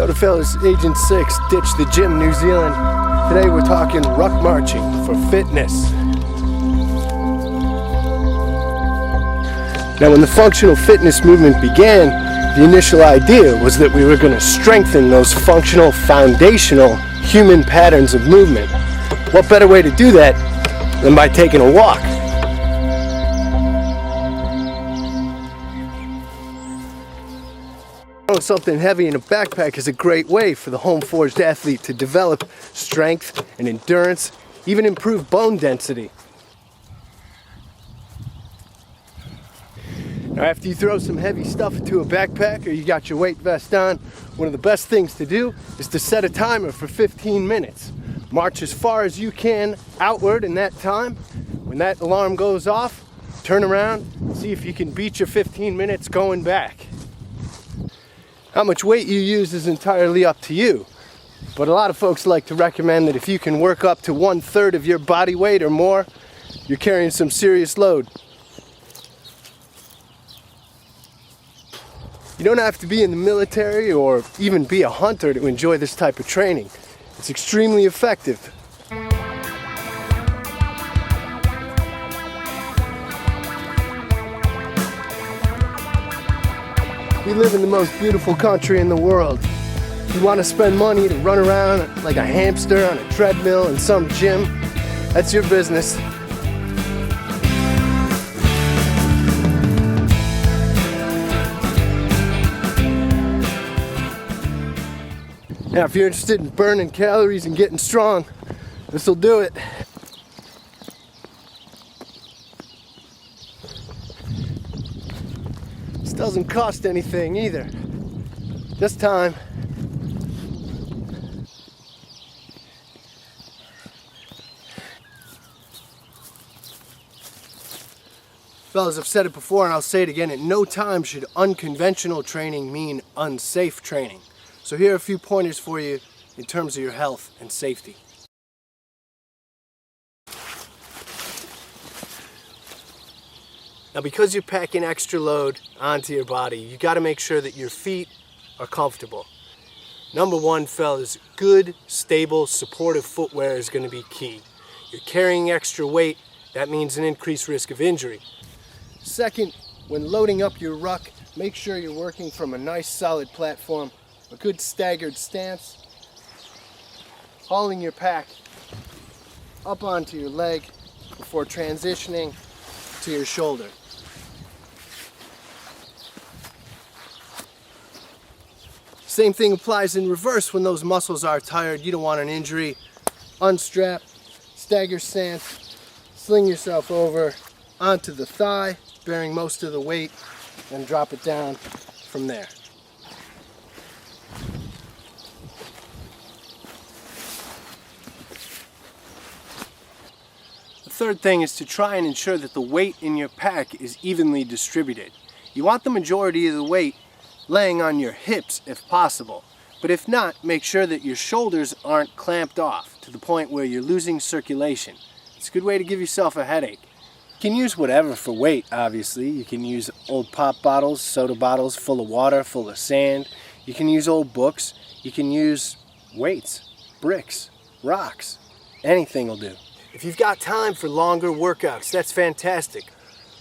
Yo, the fellas, Agent 6, ditch the gym, New Zealand. Today we're talking ruck marching for fitness. Now, when the functional fitness movement began, the initial idea was that we were going to strengthen those functional, foundational human patterns of movement. What better way to do that than by taking a walk? Something heavy in a backpack is a great way for the home-forged athlete to develop strength and endurance, even improve bone density. Now, after you throw some heavy stuff into a backpack or you got your weight vest on, one of the best things to do is to set a timer for 15 minutes. March as far as you can outward in that time. When that alarm goes off, turn around, see if you can beat your 15 minutes going back. How much weight you use is entirely up to you, but a lot of folks like to recommend that if you can work up to 1/3 of your body weight or more, you're carrying some serious load. You don't have to be in the military or even be a hunter to enjoy this type of training. It's extremely effective. We live in the most beautiful country in the world. If you want to spend money to run around like a hamster on a treadmill in some gym, that's your business. Now, if you're interested in burning calories and getting strong, this will do it. This doesn't cost anything either, just time. Fellas, I've said it before and I'll say it again, at no time should unconventional training mean unsafe training. So here are a few pointers for you in terms of your health and safety. Now, because you're packing extra load onto your body, you got to make sure that your feet are comfortable. Number one, fellas, good, stable, supportive footwear is going to be key. You're carrying extra weight, that means an increased risk of injury. Second, when loading up your ruck, make sure you're working from a nice solid platform, a good staggered stance, hauling your pack up onto your leg before transitioning to your shoulder. Same thing applies in reverse when those muscles are tired. You don't want an injury. Unstrap, stagger stance, sling yourself over onto the thigh, bearing most of the weight, then drop it down from there. The third thing is to try and ensure that the weight in your pack is evenly distributed. You want the majority of the weight laying on your hips if possible, but if not, make sure that your shoulders aren't clamped off to the point where you're losing circulation. It's a good way to give yourself a headache. You can use whatever for weight, obviously. You can use old pop bottles, soda bottles full of water, full of sand. You can use old books. You can use weights, bricks, rocks. Anything will do. If you've got time for longer workouts, that's fantastic.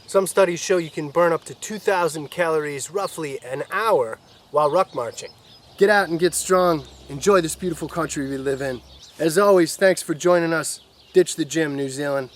Some studies show you can burn up to 2,000 calories roughly an hour while ruck marching. Get out and get strong. Enjoy this beautiful country we live in. As always, thanks for joining us. Ditch the gym, New Zealand.